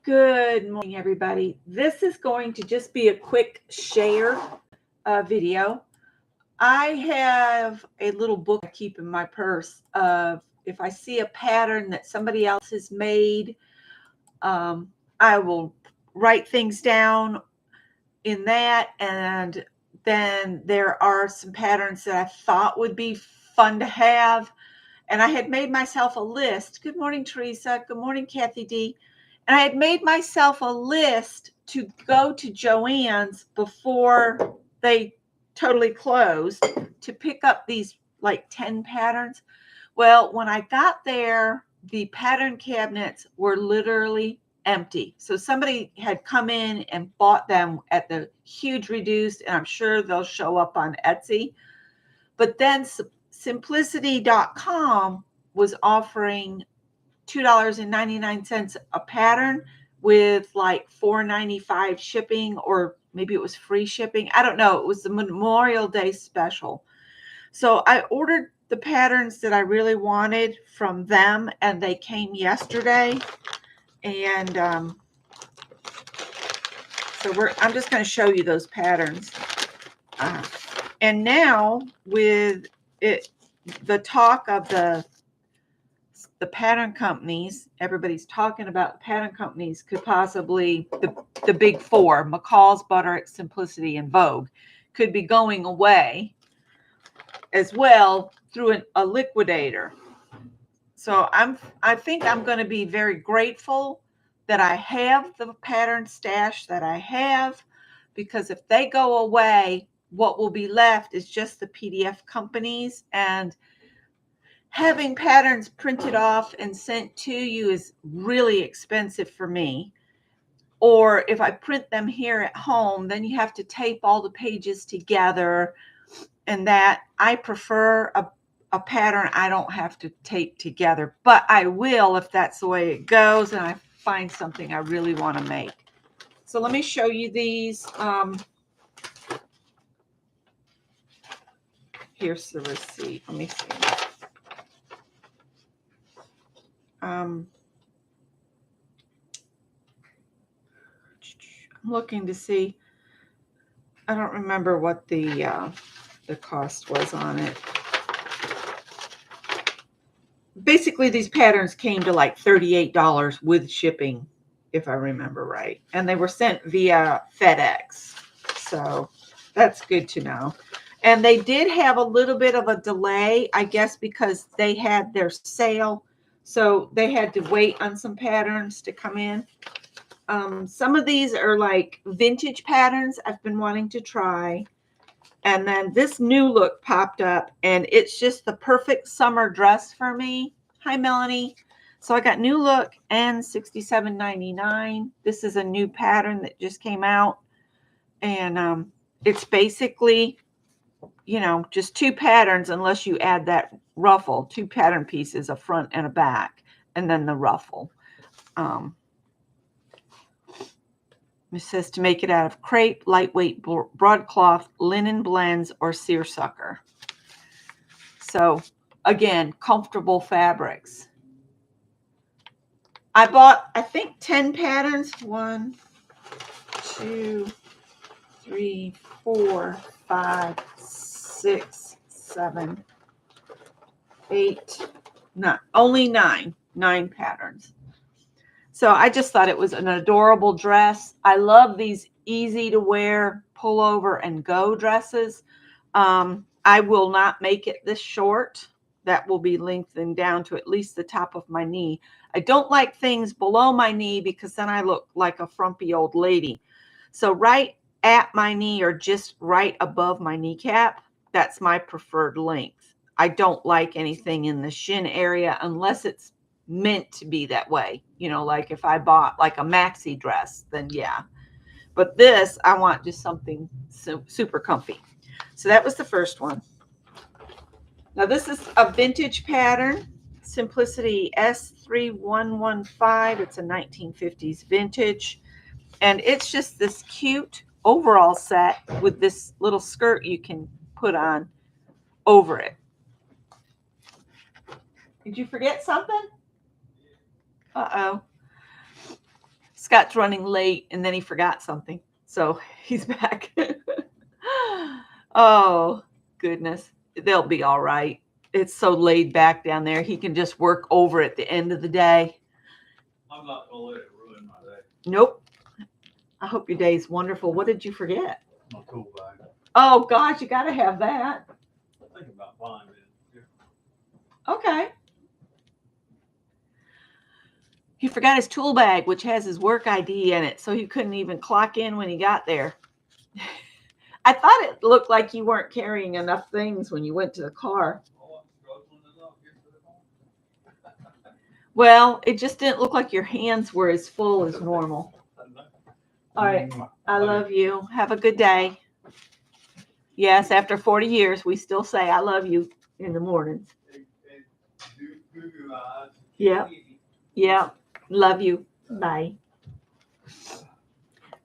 Good morning, everybody. This is going to just be a quick share video. I have a little book I keep in my purse of if I see a pattern that somebody else has made, I will write things down in that, and then there are some patterns that I thought would be fun to have, and I had made myself a list. Good morning, Teresa. Good morning, Kathy D. And I had made myself a list to go to Joann's before they totally closed to pick up these like 10 patterns. Well, when I got there, the pattern cabinets were literally empty. So somebody had come in and bought them at the huge reduced, and I'm sure they'll show up on Etsy. But then simplicity.com was offering $2.99 a pattern with like $4.95 shipping, or maybe it was free shipping. I don't know. It was the Memorial Day special. So I ordered the patterns that I really wanted from them, and they came yesterday. And I'm just going to show you those patterns. And now with it, the talk of the pattern companies, everybody's talking about the pattern companies could possibly, the big four, McCalls, Butterick, Simplicity, and Vogue, could be going away as well through a liquidator. So I think I'm going to be very grateful that I have the pattern stash that I have, because if they go away, what will be left is just the PDF companies, and having patterns printed off and sent to you is really expensive for me. Or if I print them here at home, then you have to tape all the pages together, and that I prefer a pattern I don't have to tape together, but I will if that's the way it goes and I find something I really want to make. So let me show you these. Here's the receipt. Let me see. I'm looking to see. I don't remember what the cost was on it. Basically, these patterns came to like $38 with shipping, if I remember right. And they were sent via FedEx. So that's good to know. And they did have a little bit of a delay, I guess, because they had their sale. So they had to wait on some patterns to come in. Some of these are like vintage patterns I've been wanting to try. And then this new look popped up, and it's just the perfect summer dress for me. Hi, Melanie. So I got new look N6799. This is a new pattern that just came out. And it's basically, you know, just two patterns unless you add that ruffle. Two pattern pieces, a front and a back, and then the ruffle. It says to make it out of crepe, lightweight broadcloth, linen blends, or seersucker. So, again, comfortable fabrics. I bought, I think, 10 patterns. 1, 2, 3, 4, 5, 6, 7, 8, 9. Only 9 patterns. So I just thought it was an adorable dress. I love these easy to wear pullover and go dresses. I will not make it this short. That will be lengthened down to at least the top of my knee. I don't like things below my knee because then I look like a frumpy old lady. So right at my knee or just right above my kneecap, that's my preferred length. I don't like anything in the shin area unless it's meant to be that way. You know, like if I bought like a maxi dress, then yeah. But this, I want just something super comfy. So that was the first one. Now this is a vintage pattern, Simplicity S3115. It's a 1950s vintage. And it's just this cute overall set with this little skirt you can put on over it. Did you forget something? Uh-oh. Scott's running late and then he forgot something. So he's back. Oh, goodness. They'll be all right. It's so laid back down there. He can just work over at the end of the day. I'm not going to let it ruin my day. Nope. I hope your day is wonderful. What did you forget? My tool bag. Oh, gosh, you got to have that. Think about buying it. Okay. He forgot his tool bag, which has his work ID in it, so he couldn't even clock in when he got there. I thought it looked like you weren't carrying enough things when you went to the car. Well, it just didn't look like your hands were as full as normal. All right. I love you. Have a good day. Yes, after 40 years, we still say I love you in the mornings. Yeah. Yeah. Love you. Bye.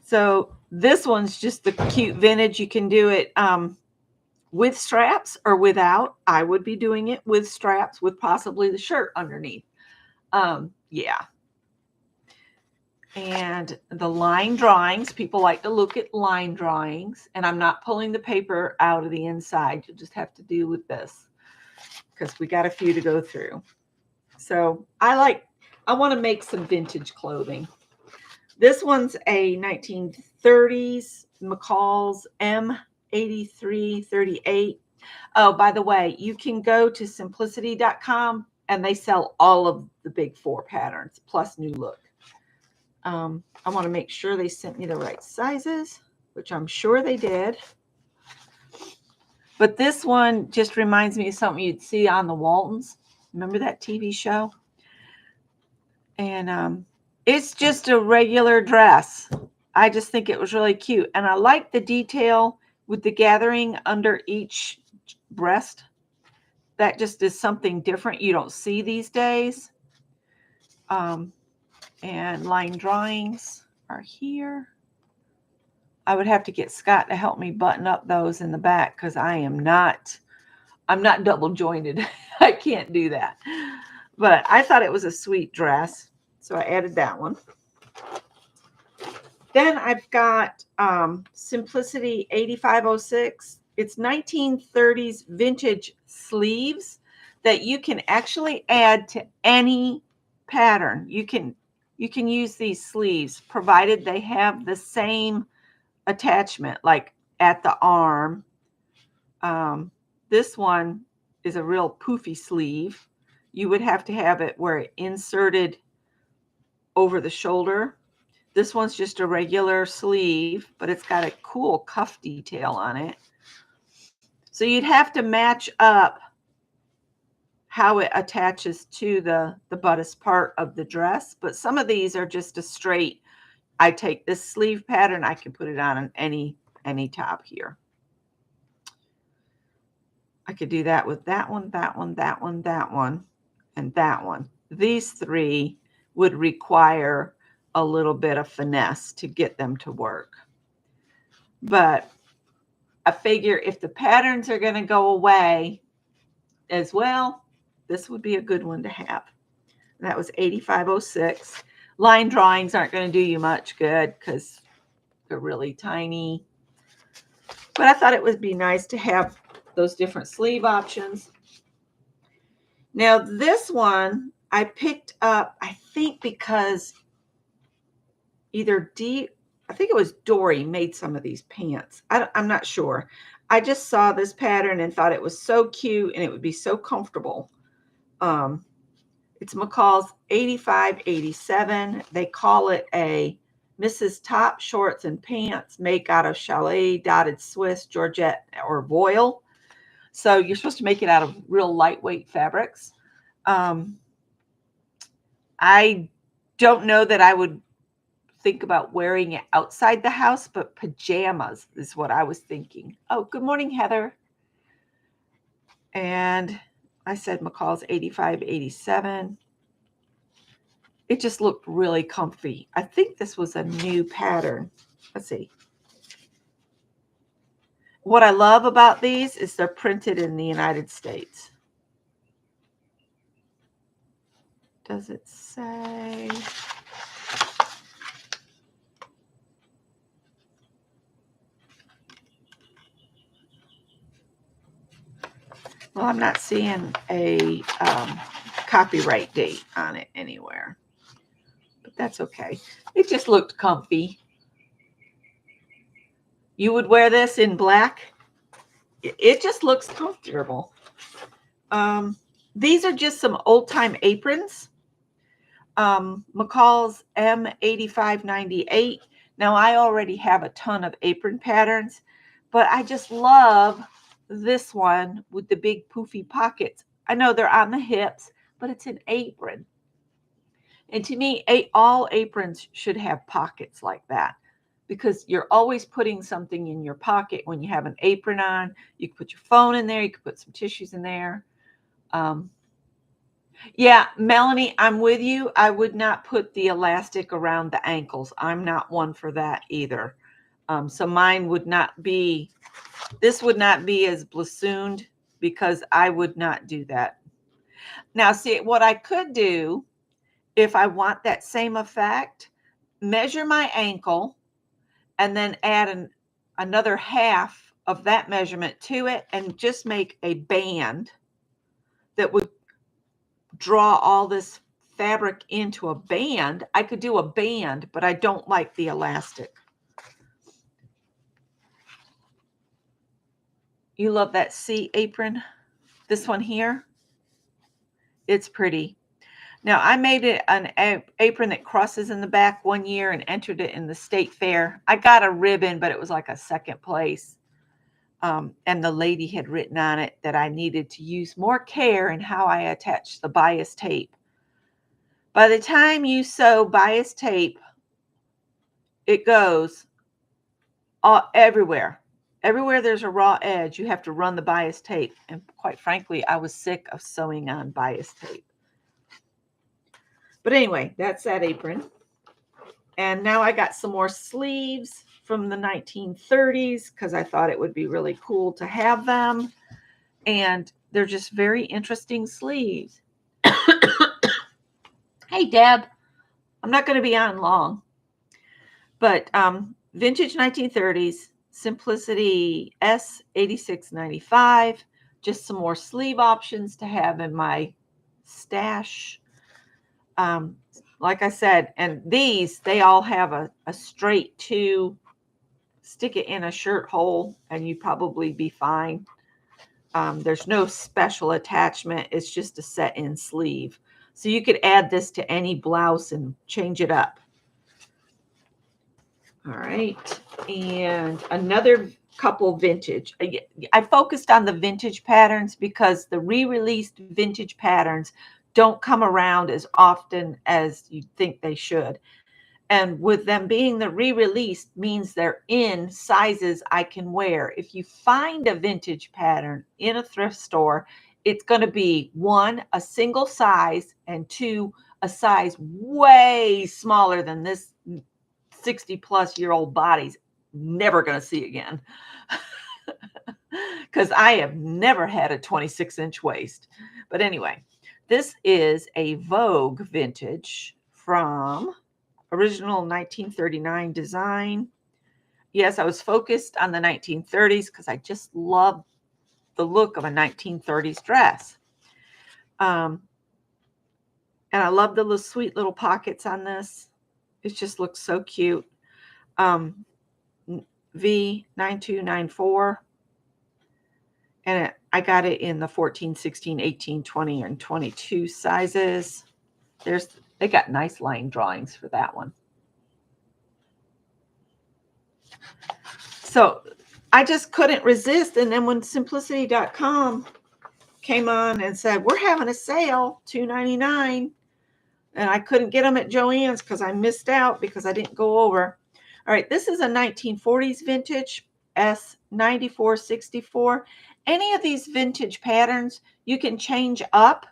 So this one's just the cute vintage. You can do it with straps or without. I would be doing it with straps with possibly the shirt underneath. Yeah. And the line drawings, people like to look at line drawings, and I'm not pulling the paper out of the inside. You'll just have to deal with this because we got a few to go through. So I want to make some vintage clothing. This one's a 1930s McCalls M8398. Oh, by the way, you can go to simplicity.com and they sell all of the big 4 patterns plus New Look. I want to make sure they sent me the right sizes, which I'm sure they did. But this one just reminds me of something you'd see on the Waltons. Remember that TV show? And it's just a regular dress. I just think it was really cute. And I like the detail with the gathering under each breast. That just is something different you don't see these days. And line drawings are here. I would have to get Scott to help me button up those in the back because I'm not double jointed. I can't do that. But I thought it was a sweet dress. So I added that one. Then I've got Simplicity 8506. It's 1930s vintage sleeves that you can actually add to any pattern. You can use these sleeves provided they have the same attachment, like at the arm. This one is a real poofy sleeve. You would have to have it where it inserted over the shoulder. This one's just a regular sleeve, but it's got a cool cuff detail on it. So you'd have to match up how it attaches to the bodice part of the dress. But some of these are just a straight, I take this sleeve pattern, I can put it on any top here. I could do that with that one, that one, that one, that one, and that one. These 3 would require a little bit of finesse to get them to work. But I figure if the patterns are going to go away as well, this would be a good one to have. And that was 8506. Line drawings aren't going to do you much good because they're really tiny. But I thought it would be nice to have those different sleeve options. Now this one I picked up, I think because either I think it was Dory made some of these pants. I'm not sure. I just saw this pattern and thought it was so cute and it would be so comfortable. It's McCalls 8587. They call it a Mrs. Top Shorts and Pants, make out of chalet, dotted Swiss, Georgette, or voile. So you're supposed to make it out of real lightweight fabrics. I don't know that I would think about wearing it outside the house, but pajamas is what I was thinking. Oh, good morning, Heather. And I said McCalls 8587. It just looked really comfy. I think this was a new pattern. Let's see. What I love about these is they're printed in the United States. does it say? Well, I'm not seeing a copyright date on it anywhere, but that's okay. It just looked comfy. You would wear this in black? It just looks comfortable. These are just some old-time aprons. McCalls M8598. Now, I already have a ton of apron patterns, but I just love this one with the big poofy pockets. I know they're on the hips, but it's an apron. And to me, all aprons should have pockets like that, because you're always putting something in your pocket when you have an apron on. You can put your phone in there. You can put some tissues in there. Yeah, Melanie, I'm with you. I would not put the elastic around the ankles. I'm not one for that either. So mine would not be, this would not be as blossomed, because I would not do that. Now, see, what I could do, if I want that same effect, measure my ankle and then add another half of that measurement to it and just make a band that would draw all this fabric into a band. I could do a band, but I don't like the elastic. You love that C apron? This one here? It's pretty. Now, I made it an apron that crosses in the back one year and entered it in the state fair. I got a ribbon, but it was like a second place. And the lady had written on it that I needed to use more care in how I attach the bias tape. By the time you sew bias tape, it goes everywhere. Everywhere there's a raw edge, you have to run the bias tape. And quite frankly, I was sick of sewing on bias tape. But anyway, that's that apron. And now I got some more sleeves from the 1930s because I thought it would be really cool to have them. And they're just very interesting sleeves. Hey, Deb, I'm not going to be on long. But vintage 1930s, Simplicity S8695. Just some more sleeve options to have in my stash. Like I said, and these, they all have a straight to stick it in a shirt hole and you'd probably be fine. There's no special attachment. It's just a set-in sleeve. So you could add this to any blouse and change it up. All right. And another couple vintage. I focused on the vintage patterns because the re-released vintage patterns don't come around as often as you think they should. And with them being the re-released means they're in sizes I can wear. If you find a vintage pattern in a thrift store, it's going to be one, a single size, and two, a size way smaller than this 60-plus-year-old body's never going to see again. Because I have never had a 26-inch waist. But anyway, this is a Vogue vintage from original 1939 design. Yes, I was focused on the 1930s because I just love the look of a 1930s dress. And I love the little sweet little pockets on this. It just looks so cute. V9294. And I got it in the 14, 16, 18, 20, and 22 sizes. They got nice line drawings for that one. So I just couldn't resist. And then when simplicity.com came on and said, we're having a sale, $2.99. And I couldn't get them at Joann's because I missed out because I didn't go over. All right, this is a 1940s vintage S9464. Any of these vintage patterns you can change up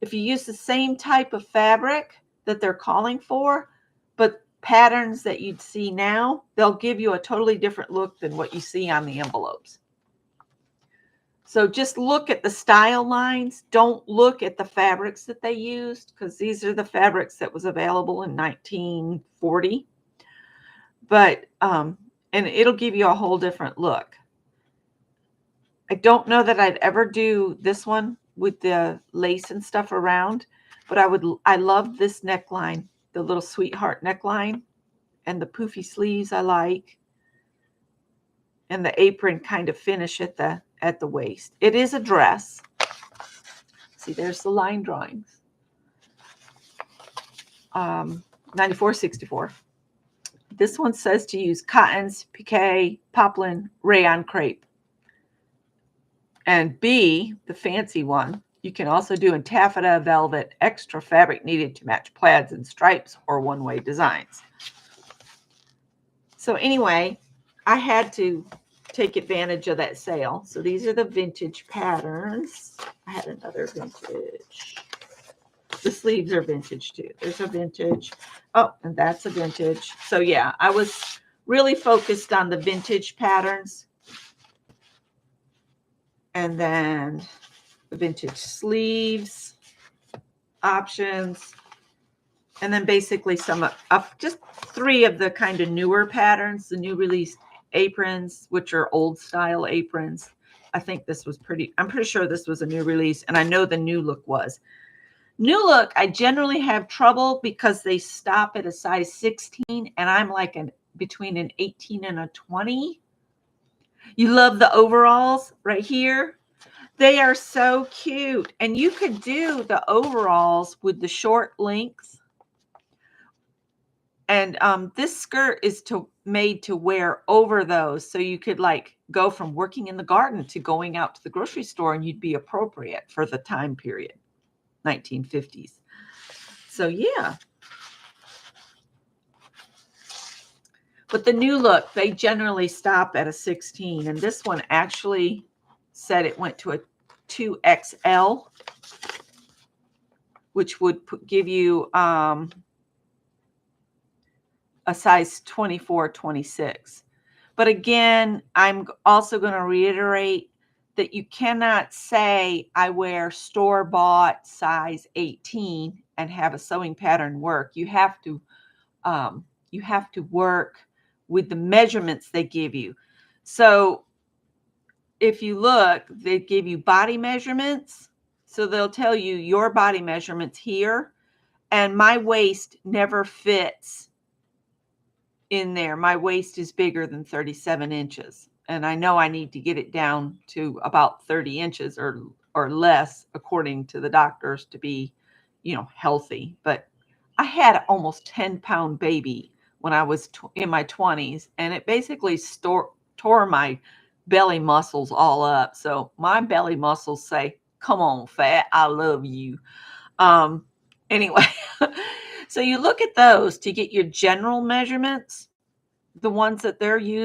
if you use the same type of fabric that they're calling for, but patterns that you'd see now, they'll give you a totally different look than what you see on the envelopes. So just look at the style lines. Don't look at the fabrics that they used, because these are the fabrics that was available in 1940. But, and it'll give you a whole different look. I don't know that I'd ever do this one with the lace and stuff around, but I love this neckline, the little sweetheart neckline, and the poofy sleeves I like, and the apron kind of finish at the waist. It is a dress. See, there's the line drawings. 9464. This one says to use cottons, piqué, poplin, rayon crepe. And B, the fancy one, you can also do in taffeta, velvet, extra fabric needed to match plaids and stripes or one-way designs. So anyway, I had to take advantage of that sale. So these are the vintage patterns. I had another vintage. The sleeves are vintage too. There's a vintage. Oh, and that's a vintage. So yeah, I was really focused on the vintage patterns. And then the vintage sleeves options. And then basically some of just 3 of the kind of newer patterns, the new release aprons, which are old style aprons. I think this was I'm pretty sure this was a new release. And I know the new look was. New look, I generally have trouble because they stop at a size 16 and I'm like between an 18 and a 20. You love the overalls right here. They are so cute. And you could do the overalls with the short lengths. And this skirt is made to wear over those. So you could like go from working in the garden to going out to the grocery store, and you'd be appropriate for the time period, 1950s. So yeah. But the new look, they generally stop at a 16. And this one actually said it went to a 2XL, which would give you a size 24, 26. But again, I'm also going to reiterate that you cannot say I wear store-bought size 18 and have a sewing pattern work. You have to work with the measurements they give you. So if you look, they give you body measurements. So they'll tell you your body measurements here. And my waist never fits in there. My waist is bigger than 37 inches. And I know I need to get it down to about 30 inches or less, according to the doctors, to be, healthy. But I had an almost 10-pound baby when I was in my 20s, and it basically tore my belly muscles all up. So my belly muscles say, come on, fat, I love you. Anyway, so you look at those to get your general measurements, the ones that they're using.